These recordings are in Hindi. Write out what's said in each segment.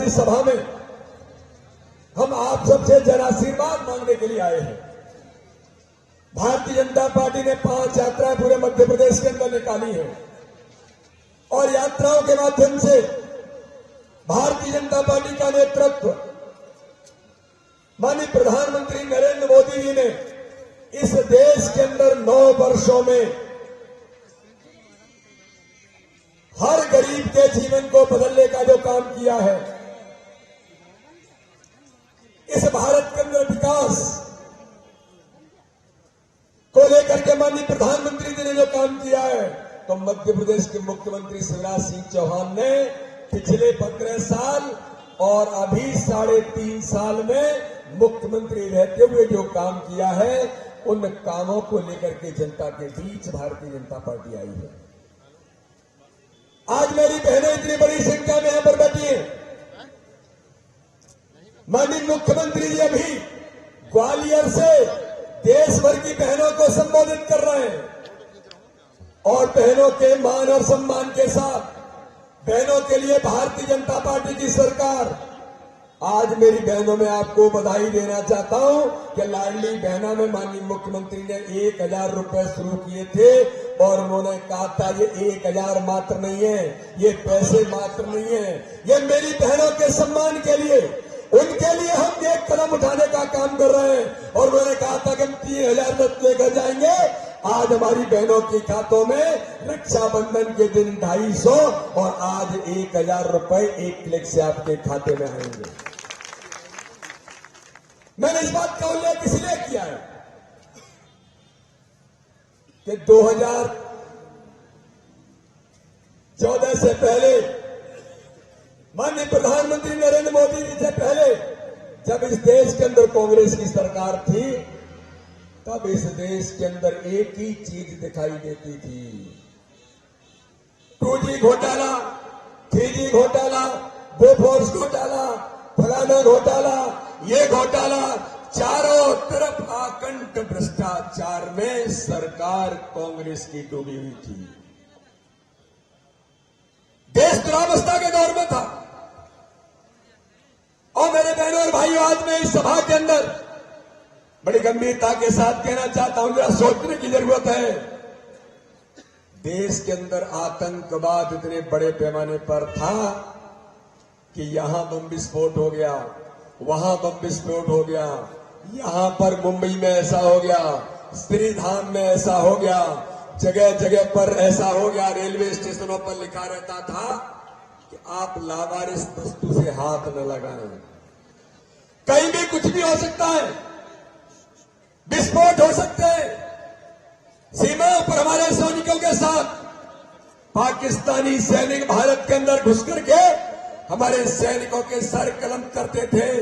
इस सभा में हम आप सबसे जनाशीर्वाद मांगने के लिए आए हैं। भारतीय जनता पार्टी ने 5 यात्राएं पूरे मध्य प्रदेश के अंदर निकाली हैं और यात्राओं के माध्यम से भारतीय जनता पार्टी का नेतृत्व माननीय प्रधानमंत्री नरेंद्र मोदी जी ने इस देश के अंदर 9 वर्षों में हर गरीब के जीवन को बदलने का जो काम किया है, इस भारत के अंदर विकास को लेकर के माननीय प्रधानमंत्री जी ने जो काम किया है, तो मध्य प्रदेश के मुख्यमंत्री शिवराज सिंह चौहान ने पिछले 15 साल और अभी 3.5 साल में मुख्यमंत्री रहते हुए जो काम किया है, उन कामों को लेकर के जनता के बीच भारतीय जनता पार्टी आई है। आज मेरी बहनें इतनी बड़ी संख्या में यहां पर बैठी हैं। माननीय मुख्यमंत्री जी अभी ग्वालियर से देश भर की बहनों को संबोधित कर रहे हैं और बहनों के मान और सम्मान के साथ बहनों के लिए भारतीय जनता पार्टी की सरकार, आज मेरी बहनों में आपको बधाई देना चाहता हूं कि लाडली बहना में माननीय मुख्यमंत्री ने 1000 रुपए शुरू किए थे और उन्होंने कहा था ये 1000 मात्र नहीं है, ये पैसे मात्र नहीं है, ये मेरी बहनों के सम्मान के लिए, उनके लिए हम एक कदम उठाने का काम कर रहे हैं। और उन्होंने कहा था कि हम 3000 तक लेकर जाएंगे। आज हमारी बहनों के खातों में रक्षाबंधन के दिन 250 और आज 1000 रुपए एक क्लिक से आपके खाते में आएंगे। मैंने इस बात का उल्लेख इसलिए किया है कि 2014 से पहले माननीय प्रधानमंत्री नरेंद्र मोदी जी से पहले जब इस देश के अंदर कांग्रेस की सरकार थी, तब इस देश के अंदर एक ही चीज दिखाई देती थी, 2G घोटाला, 3G घोटाला, बोफोर्स घोटाला, फलाना घोटाला, ये घोटाला, चारों तरफ आकंठ भ्रष्टाचार में सरकार कांग्रेस की डूबी हुई थी। देश दुरावस्था के दौर में था। और मेरे बहनों और भाइयों, आज मैं इस सभा के अंदर बड़ी गंभीरता के साथ कहना चाहता हूं, जरा सोचने की जरूरत है। देश के अंदर आतंकवाद इतने बड़े पैमाने पर था कि यहां बम विस्फोट हो गया, वहां बम विस्फोट हो गया, यहां पर मुंबई में ऐसा हो गया, श्रीधाम में ऐसा हो गया, जगह जगह पर ऐसा हो गया। रेलवे स्टेशनों पर लिखा रहता था कि आप लावारिस वस्तु से हाथ न लगाएं। कहीं भी कुछ भी हो सकता है, विस्फोट हो सकते हैं। सीमाओं पर हमारे सैनिकों के साथ पाकिस्तानी सैनिक भारत के अंदर घुस करके हमारे सैनिकों के सर कलम करते थे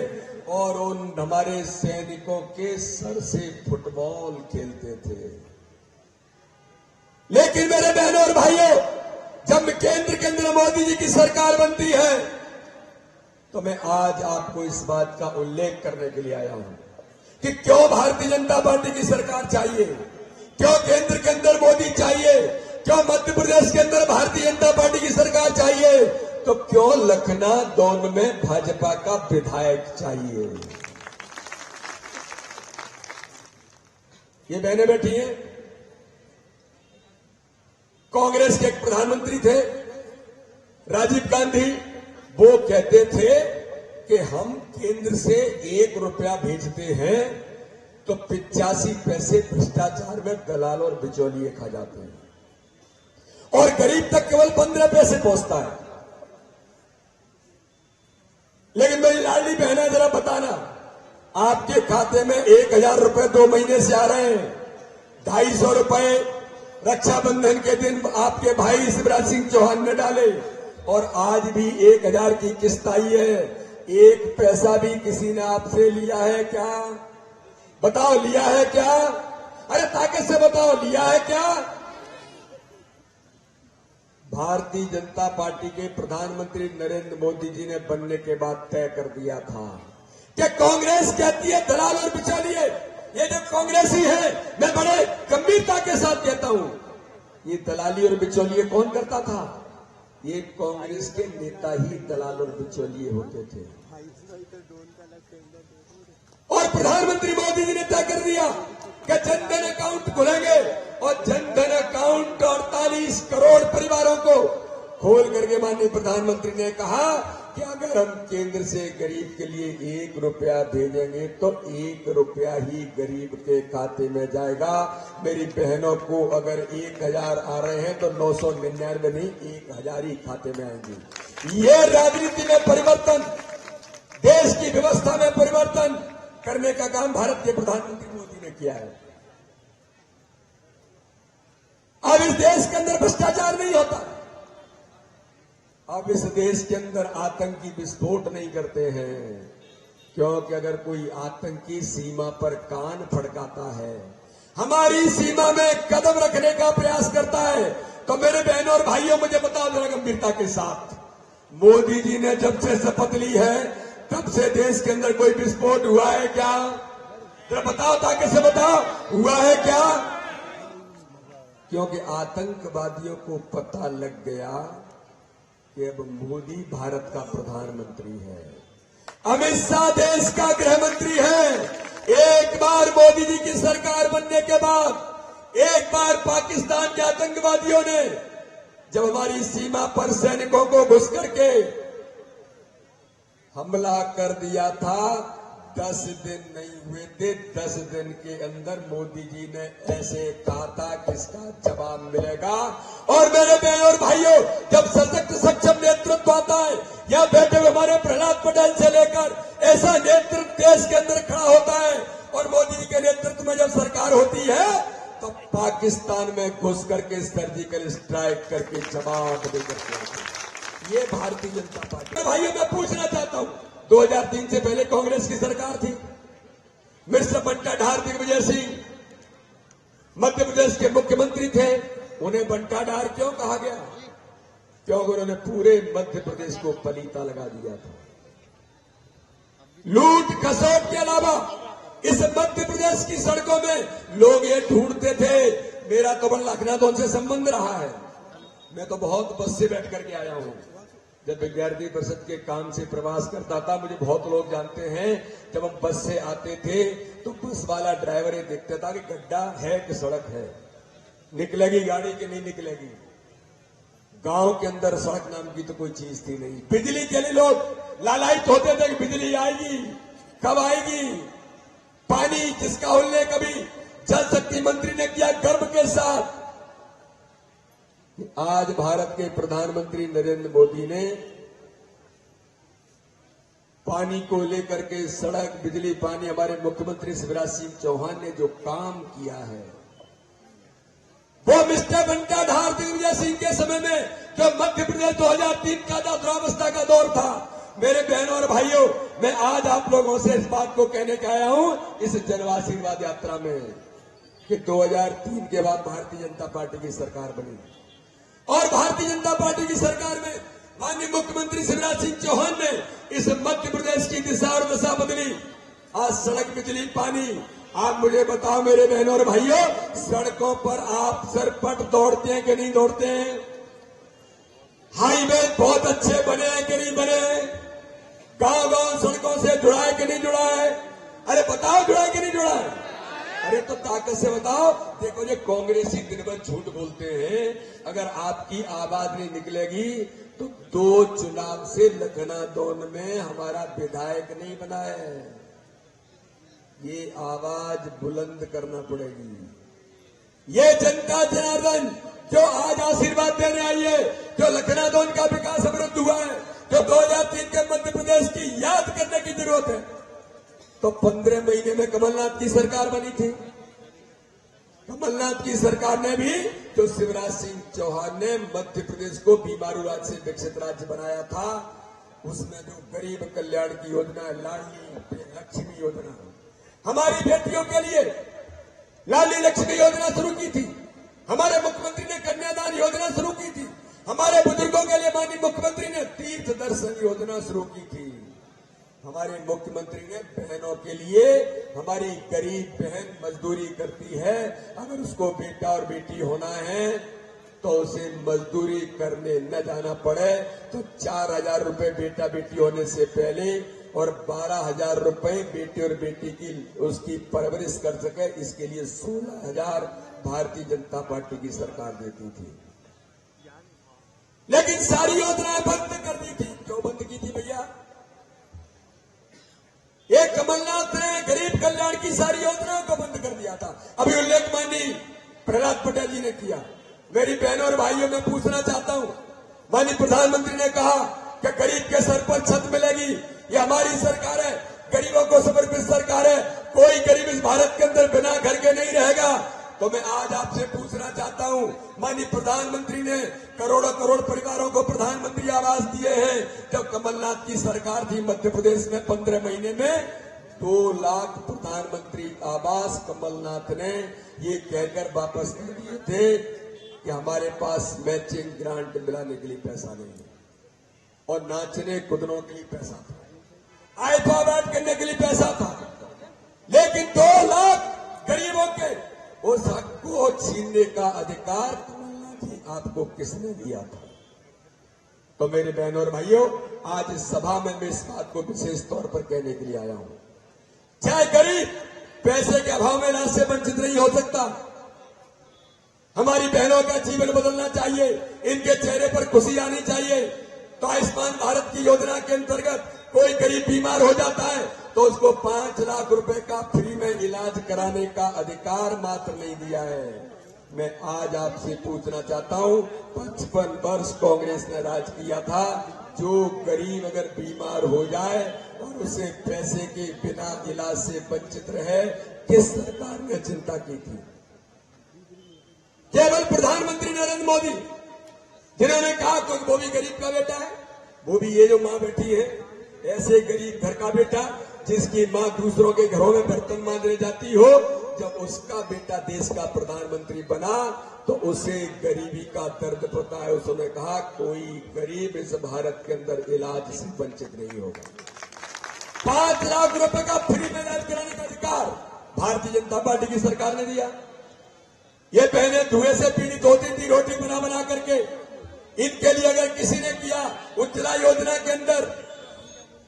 और उन हमारे सैनिकों के सर से फुटबॉल खेलते थे। लेकिन मेरे बहनों और भाइयों, जब केंद्र के अंदर मोदी जी की सरकार बनती है, तो मैं आज आपको इस बात का उल्लेख करने के लिए आया हूं कि क्यों भारतीय जनता पार्टी की सरकार चाहिए, क्यों केंद्र के अंदर मोदी चाहिए, क्यों मध्य प्रदेश के अंदर भारतीय जनता पार्टी की सरकार चाहिए, तो क्यों लखनऊ दोन में भाजपा का विधायक चाहिए। ये बहनें बैठी हैं, कांग्रेस के एक प्रधानमंत्री थे राजीव गांधी, वो कहते थे कि हम केंद्र से 1 रुपया भेजते हैं तो 85 पैसे भ्रष्टाचार में दलाल और बिचौलिए खा जाते हैं और गरीब तक केवल 15 पैसे पहुंचता है। लेकिन मेरी लाडली बहना, जरा बताना, आपके खाते में 1000 रुपए 2 महीने से आ रहे हैं, 250 रुपए रक्षाबंधन के दिन आपके भाई शिवराज सिंह चौहान ने डाले और आज भी 1000 की किस्त आई है। 1 पैसा भी किसी ने आपसे लिया है क्या? बताओ, लिया है क्या? अरे ताकत से बताओ, लिया है क्या? भारतीय जनता पार्टी के प्रधानमंत्री नरेंद्र मोदी जी ने बनने के बाद तय कर दिया था कि कांग्रेस कहती है दलाल और बिचौलिए। ये जो कांग्रेसी है, मैं बड़े गंभीरता के साथ कहता हूं, ये दलाली और बिचौलिए कौन करता था? ये कांग्रेस के नेता ही दलाल और बिचौलिए होते थे। और प्रधानमंत्री मोदी जी ने तय कर दिया कि जनधन अकाउंट खुलेंगे और जनधन अकाउंट 48 करोड़ परिवारों को खोल करके माननीय प्रधानमंत्री ने कहा कि अगर हम केंद्र से गरीब के लिए 1 रुपया भेजेंगे तो 1 रुपया ही गरीब के खाते में जाएगा। मेरी बहनों को अगर 1000 आ रहे हैं तो 999 नहीं 1000 ही खाते में आएंगे। ये राजनीति में परिवर्तन, देश की व्यवस्था में परिवर्तन करने का काम भारत के प्रधानमंत्री मोदी ने किया है। अब इस देश के अंदर भ्रष्टाचार नहीं होता, अब इस देश के अंदर आतंकी विस्फोट नहीं करते हैं, क्योंकि अगर कोई आतंकी सीमा पर कान फड़काता है, हमारी सीमा में कदम रखने का प्रयास करता है, तो मेरे बहनों और भाइयों मुझे बताओ जरा गंभीरता के साथ, मोदी जी ने जब से शपथ ली है तब से देश के अंदर कोई विस्फोट हुआ है क्या? जरा बताओ, ताकि से बताओ हुआ है क्या? क्योंकि आतंकवादियों को पता लग गया कि अब मोदी भारत का प्रधानमंत्री है, अमित शाह देश का गृह मंत्री है। एक बार मोदी जी की सरकार बनने के बाद एक बार पाकिस्तान के आतंकवादियों ने जब हमारी सीमा पर सैनिकों को घुस करके हमला कर दिया था, 10 दिन नहीं हुए थे, 10 दिन के अंदर मोदी जी ने ऐसे कहा था किसका जवाब मिलेगा। और मेरे बहन और भाइयों, जब सशक्त सक्षम नेतृत्व आता है, या बैठे हुए हमारे प्रहलाद पटेल से लेकर ऐसा नेतृत्व देश के अंदर खड़ा होता है, और मोदी जी के नेतृत्व में जब सरकार होती है तो पाकिस्तान में घुस करके सर्जिकल स्ट्राइक करके जवाब देकर ये भारतीय जनता पार्टी। भाइयों मैं पूछना चाहता हूं, 2003 से पहले कांग्रेस की सरकार थी, मिस्टर बंटा ढार दिग्विजय सिंह मध्य प्रदेश के मुख्यमंत्री थे। उन्हें बंटा ढार क्यों कहा गया? क्योंकि उन्होंने पूरे मध्य प्रदेश को पलीता लगा दिया था। लूट खसोट के अलावा इस मध्य प्रदेश की सड़कों में लोग ये ढूंढते थे। मेरा तो लखनऊ से संबंध रहा है, मैं तो बहुत बस से बैठ करके आया हूं। जब विद्यार्थी परिषद के काम से प्रवास करता था, मुझे बहुत लोग जानते हैं, जब हम बस से आते थे तो बस वाला ड्राइवर ये देखता था कि गड्ढा है कि सड़क है, निकलेगी गाड़ी कि नहीं निकलेगी। गांव के अंदर सड़क नाम की तो कोई चीज थी नहीं। बिजली के लिए लोग लालायित होते थे कि बिजली आएगी, कब आएगी। पानी जिसका उल्लेख कभी जल शक्ति मंत्री ने किया गर्व के साथ। आज भारत के प्रधानमंत्री नरेंद्र मोदी ने पानी को लेकर के सड़क, बिजली, पानी, हमारे मुख्यमंत्री शिवराज सिंह चौहान ने जो काम किया है, वो मिस्टर बंटा ढार दिग्विजय सिंह के समय में जो मध्य प्रदेश 2003 का दुरावस्था का दौर था। मेरे बहनों और भाइयों, मैं आज आप लोगों से इस बात को कहने के आया हूं इस जनआशीर्वाद यात्रा में कि 2003 के बाद भारतीय जनता पार्टी की सरकार बनी, और भारतीय जनता पार्टी की सरकार में माननीय मुख्यमंत्री शिवराज सिंह चौहान ने इस मध्य प्रदेश की दिशा और दशा बदली। आज सड़क, बिजली, पानी। आप मुझे बताओ मेरे बहनों और भाइयों, सड़कों पर आप सरपट दौड़ते हैं कि नहीं दौड़ते हैं? हाईवे बहुत अच्छे बने हैं कि नहीं बने? गांव-गांव सड़कों से जुड़ा है कि नहीं जुड़ा है? अरे बताओ, जुड़ा है कि नहीं जुड़ा है? अरे तो ताकत से बताओ। देखो, ये कांग्रेसी दिन भर झूठ बोलते हैं। अगर आपकी आवाज नहीं निकलेगी तो 2 चुनाव से लखनऊ में हमारा विधायक नहीं बना है। ये आवाज बुलंद करना पड़ेगी। ये जनता जनार्दन जो आज आशीर्वाद देने आई है, जो लखनऊ का विकास अवरुद्ध हुआ है, जो 2003 के मध्य प्रदेश की याद करने की जरूरत है। तो 15 महीने में कमलनाथ की सरकार बनी थी। कमलनाथ की सरकार ने भी, जो शिवराज सिंह चौहान ने मध्य प्रदेश को बीमारू राज्य से विकसित राज्य बनाया था, उसमें जो गरीब कल्याण की योजना, लाडली लक्ष्मी योजना, हमारी बेटियों के लिए लाडली लक्ष्मी योजना शुरू की थी। हमारे मुख्यमंत्री ने कन्यादान योजना शुरू की थी। हमारे बुजुर्गों के लिए माननीय मुख्यमंत्री ने तीर्थ दर्शन योजना शुरू की थी। हमारे मुख्यमंत्री ने बहनों के लिए, हमारी गरीब बहन मजदूरी करती है, अगर उसको बेटा और बेटी होना है तो उसे मजदूरी करने न जाना पड़े, तो 4,000 रुपए बेटा बेटी होने से पहले और 12,000 रुपए बेटे और बेटी की उसकी परवरिश कर सके, इसके लिए 16,000 भारतीय जनता पार्टी की सरकार देती थी। लेकिन सारी योजनाएं बंद कर दी थी। क्यों बंद की थी भैया? ये कमलनाथ ने गरीब कल्याण की सारी योजनाओं को बंद कर दिया था। अभी उल्लेख माननीय प्रहलाद पटेल जी ने किया। मेरी बहनों और भाइयों में पूछना चाहता हूं, माननीय प्रधानमंत्री ने कहा कि गरीब के सर पर छत मिलेगी, ये हमारी सरकार है, गरीबों को समर्पित सरकार है, कोई गरीब इस भारत के अंदर बिना घर के नहीं रहेगा। तो मैं आज आपसे पूछना चाहता हूं, माननीय प्रधानमंत्री ने करोड़ों करोड़ परिवारों को प्रधानमंत्री आवास दिए हैं। जब कमलनाथ की सरकार थी मध्य प्रदेश में 15 महीने में 2 लाख प्रधानमंत्री आवास कमलनाथ ने ये कहकर वापस कर दिए थे कि हमारे पास मैचिंग ग्रांट मिलाने के लिए पैसा नहीं है और नाचने कूदने के लिए पैसा था, आइफाबाद करने के लिए पैसा था, लेकिन 2 लाख गरीबों के उस हक को छीनने का अधिकार कमलनाथ जी आपको किसने दिया था? तो मेरे बहनों और भाइयों, आज इस सभा में मैं इस बात को विशेष तौर पर कहने के लिए आया हूं, चाहे गरीब पैसे के अभाव में राज से वंचित नहीं हो सकता। हमारी बहनों का जीवन बदलना चाहिए, इनके चेहरे पर खुशी आनी चाहिए। तो आयुष्मान भारत की योजना के अंतर्गत कोई गरीब बीमार हो जाता है तो उसको 5 लाख रुपए का फ्री में इलाज कराने का अधिकार मात्र नहीं दिया है। मैं आज आपसे पूछना चाहता हूं, 55 वर्ष कांग्रेस ने राज किया था, जो गरीब अगर बीमार हो जाए और उसे पैसे के बिना इलाज से वंचित रहे, किस सरकार ने चिंता की थी? केवल प्रधानमंत्री नरेंद्र मोदी, जिन्होंने कहा तो वो भी गरीब का बेटा है, वो भी ये जो मां बैठी है ऐसे गरीब घर का बेटा जिसकी मां दूसरों के घरों में बर्तन मांजने जाती हो, जब उसका बेटा देश का प्रधानमंत्री बना तो उसे गरीबी का दर्द पता है। उसने कहा कोई गरीब इस भारत के अंदर इलाज से वंचित नहीं होगा। 5 लाख रुपए का फ्री में इलाज कराने का अधिकार भारतीय जनता पार्टी की सरकार ने दिया। ये बहने धुएं से पीड़ित होती थी रोटी बना करके, इनके लिए अगर किसी ने किया, उज्ज्वला योजना के अंदर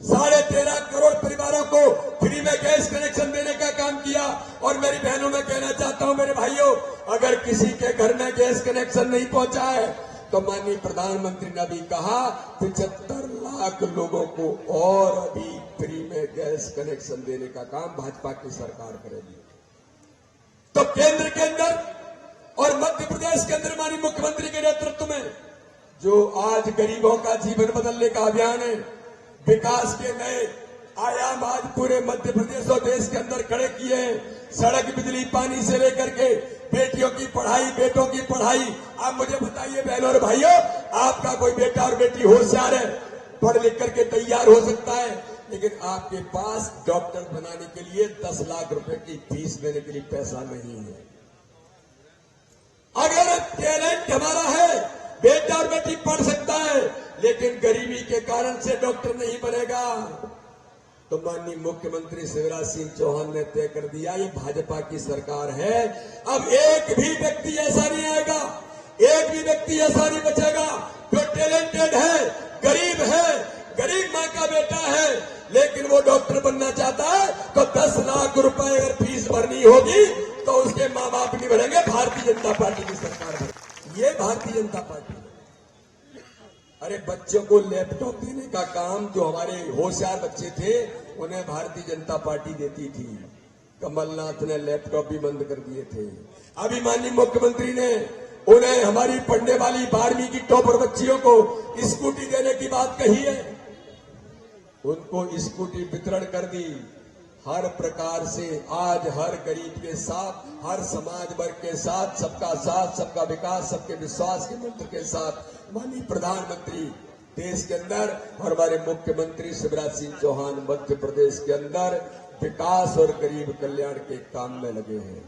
13.5 करोड़ परिवारों को फ्री में गैस कनेक्शन देने का काम किया। और मेरी बहनों में कहना चाहता हूं, मेरे भाइयों, अगर किसी के घर में गैस कनेक्शन नहीं पहुंचा है तो माननीय प्रधानमंत्री ने भी कहा 75 लाख लोगों को और अभी फ्री में गैस कनेक्शन देने का काम भाजपा की सरकार करेगी। तो केंद्र के अंदर और मध्य प्रदेश के अंदर माननीय मुख्यमंत्री के नेतृत्व में जो आज गरीबों का जीवन बदलने का अभियान है, विकास के नए आयाम आज पूरे मध्य प्रदेश और देश के अंदर खड़े किए हैं। सड़क, बिजली, पानी से लेकर के बेटियों की पढ़ाई, बेटों की पढ़ाई। आप मुझे बताइए बहनों और भाइयों, आपका कोई बेटा और बेटी होशियार है, पढ़ लिख करके तैयार हो सकता है, लेकिन आपके पास डॉक्टर बनाने के लिए 10 लाख रुपए की फीस देने के लिए पैसा नहीं है। अगर टैलेंट हमारा है, बेटा और बेटी पढ़ सकता है, लेकिन गरीबी के कारण से डॉक्टर नहीं बनेगा, तो माननीय मुख्यमंत्री शिवराज सिंह चौहान ने तय कर दिया ये भाजपा की सरकार है। अब एक भी व्यक्ति ऐसा नहीं आएगा, एक भी व्यक्ति ऐसा नहीं बचेगा जो टैलेंटेड है, गरीब मां का बेटा है, लेकिन वो डॉक्टर बनना चाहता है तो 10 लाख रुपए अगर फीस भरनी होगी तो उसके मां बाप नहीं भरेंगे, भारतीय जनता पार्टी की सरकार भरेगी। ये भारतीय जनता पार्टी। अरे बच्चों को लैपटॉप देने का काम जो हमारे होशियार बच्चे थे उन्हें भारतीय जनता पार्टी देती थी। कमलनाथ ने लैपटॉप भी बंद कर दिए थे। अभी माननीय मुख्यमंत्री ने उन्हें हमारी पढ़ने वाली 12वीं की टॉपर बच्चियों को स्कूटी देने की बात कही है, उनको स्कूटी वितरण कर दी। हर प्रकार से आज हर गरीब के साथ, हर समाज वर्ग के साथ, सबका विकास, सबके विश्वास के मंत्र के साथ माननीय प्रधानमंत्री देश के अंदर और हमारे मुख्यमंत्री शिवराज सिंह चौहान मध्य प्रदेश के अंदर विकास और गरीब कल्याण के काम में लगे हैं।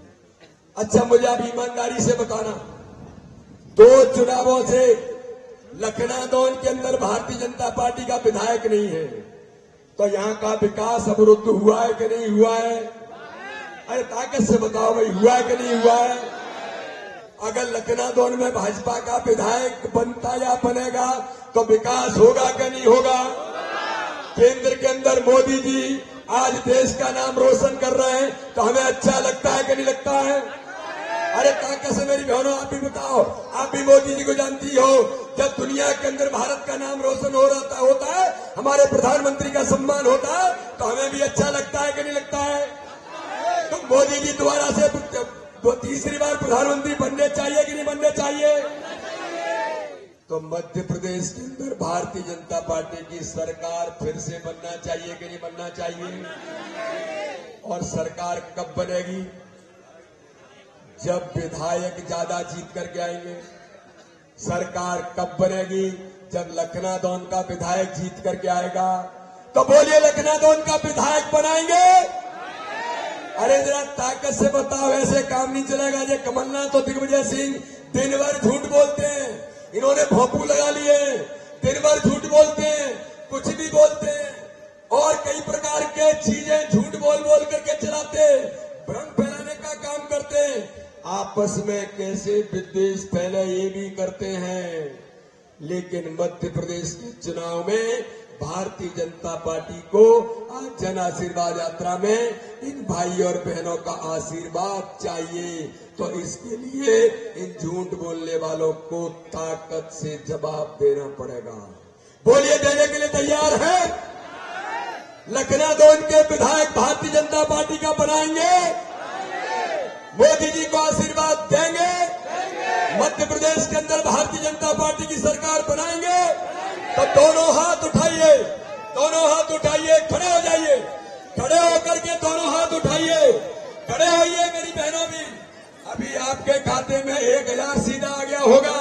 अच्छा, मुझे आप ईमानदारी से बताना, 2 चुनावों से लखनादौन के अंदर भारतीय जनता पार्टी का विधायक नहीं है, तो यहां का विकास अवरुद्ध हुआ है कि नहीं हुआ है? अरे ताकत से बताओ भाई, हुआ है कि नहीं हुआ है? अगर लखनादौन में भाजपा का विधायक बनता या बनेगा तो विकास होगा कि नहीं होगा? केंद्र के अंदर मोदी जी आज देश का नाम रोशन कर रहे हैं, तो हमें अच्छा लगता है कि नहीं लगता है? अरे ताकत से मेरी बहनों, आप भी बताओ, आप भी मोदी जी को जानती हो। जब दुनिया के अंदर भारत का नाम रोशन होता है, हमारे प्रधानमंत्री का सम्मान होता है, तो हमें भी अच्छा लगता है कि नहीं लगता है? तो मोदी जी दोबारा से तीसरी बार प्रधानमंत्री बनने चाहिए कि नहीं बनने चाहिए? तो मध्य प्रदेश के अंदर भारतीय जनता पार्टी की सरकार फिर से बनना चाहिए कि नहीं बनना चाहिए? और सरकार कब बनेगी? जब विधायक ज्यादा जीत करके आएंगे। सरकार कब बनेगी? जब लखनादौन का विधायक जीत करके आएगा। तो बोलिए, लखनादौन का विधायक बनाएंगे? अरे जरा ताकत से बताओ, ऐसे काम नहीं चलेगा। ये कमलनाथ और दिग्विजय सिंह दिन भर झूठ बोलते हैं, इन्होंने भोंपू लगा लिए, दिन भर झूठ बोलते हैं, कुछ भी बोलते हैं और कई प्रकार के चीजें झूठ बोल बोल करके चलाते, भ्रम फैलाने का काम करते हैं। आपस में कैसे विद्वेष फैले ये भी करते हैं। लेकिन मध्य प्रदेश के चुनाव में भारतीय जनता पार्टी को आज जन आशीर्वाद यात्रा में इन भाई और बहनों का आशीर्वाद चाहिए। तो इसके लिए इन झूठ बोलने वालों को ताकत से जवाब देना पड़ेगा। बोलिए, देने के लिए तैयार है? लखनादौन के विधायक भारतीय जनता पार्टी का बनाएंगे? मोदी जी को आशीर्वाद देंगे? मध्य प्रदेश के अंदर भारतीय जनता पार्टी की सरकार बनाएंगे? तो दोनों हाथ उठाइए, दोनों हाथ उठाइए, खड़े हो जाइए, खड़े होकर के दोनों हाथ उठाइए, खड़े होइए मेरी बहनों भी। अभी आपके खाते में 1000 सीधा आ गया होगा।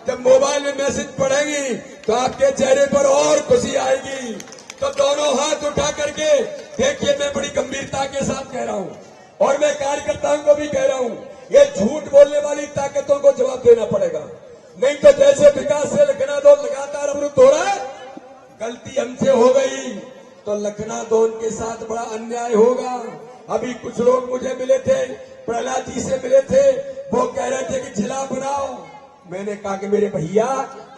जब मोबाइल में मैसेज पढ़ेंगी तो आपके चेहरे पर और खुशी आएगी। तो दोनों हाथ उठा करके देखिए, मैं बड़ी गंभीरता के साथ कह रहा हूं और मैं कार्यकर्ताओं को भी कह रहा हूं, ये झूठ बोलने वाली ताकतों को जवाब देना पड़ेगा। नहीं तो जैसे विकास से लखनादौन लगातार अवरुद्ध हो रहा है, गलती हमसे हो गई तो लखनादौन के साथ बड़ा अन्याय होगा। अभी कुछ लोग मुझे मिले थे, प्रहलाद जी से मिले थे, वो कह रहे थे कि जिला बनाओ। मैंने कहा कि मेरे भैया,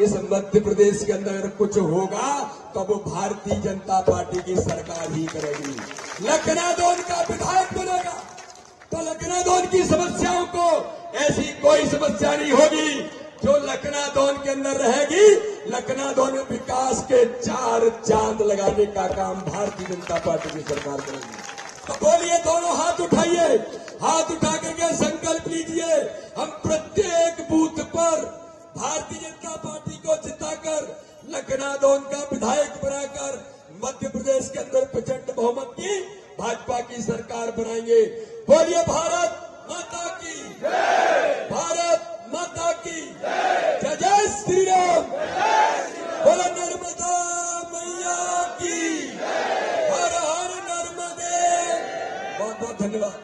इस मध्य प्रदेश के अंदर अगर कुछ होगा तो वो भारतीय जनता पार्टी की सरकार ही करेगी। लखनादौन का विधायक बनेगा तो लखनादौन की समस्याओं को, ऐसी कोई समस्या नहीं होगी जो लखनादौन के अंदर रहेगी। लखनादौन में विकास के 4 चांद लगाने का काम भारतीय जनता पार्टी की सरकार करेगी। तो बोलिए, दोनों हाथ उठाइए, हाथ उठा करके संकल्प लीजिए, हम प्रत्येक बूथ पर भारतीय जनता पार्टी को जिताकर लखनादौन का विधायक बनाकर मध्य प्रदेश के अंदर प्रचंड बहुमत की भाजपा की सरकार बनाएंगे। बोलिए, भारत माता की जय, भारत माता की जय, जय श्री राम, बोलो नर्मदा मैया की, हर हर नर्मदे। बहुत बहुत धन्यवाद।